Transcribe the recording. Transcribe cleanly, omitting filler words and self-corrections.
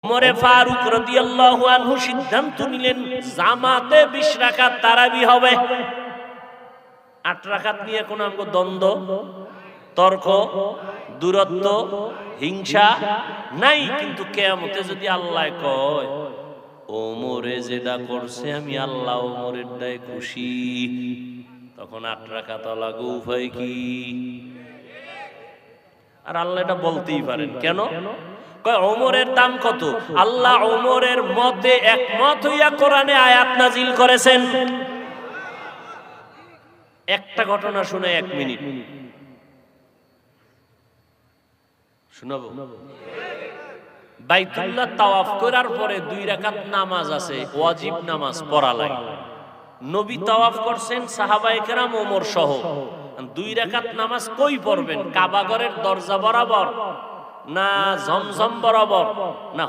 ওমরে ফারুক রাদিয়াল্লাহু আনহু সিদ্ধান্ত নিলেন জামাতে 20 রাকাত তারাবি হবে। 8 রাকাত নিয়ে কোন দ্বন্দ্ব, তর্ক, দূরত্ব, হিংসা নাই। কিন্তু কিয়ামতে যদি আল্লাহ কয় ওমরে যেটা করছে আমি আল্লাহ ওমরের দায় খুশি, তখন 8 রাকাত লাগু উপায় কি? আর আল্লাহ এটা বলতেই পারেন কেন? কয় ওমরের দাম কত? আল্লাহ ওমরের মতে একমত হইয়া কোরআনে আয়াত নাজিল করেছেন। একটা ঘটনা শুনে 1 মিনিট শোনাবো। বাইতুল্লাহ তাওয়াফ করার পরে 2 রাকাত নামাজ আছে, ওয়াজিব নামাজ পড়া লাগে। নবী তাওয়াফ করছেন, সাহাবায়ে কেরাম ওমর সহ। 2 রাকাত নামাজ কই পড়বেন? কাবা ঘরের দরজা বরাবর, না জমজম বরাবর, না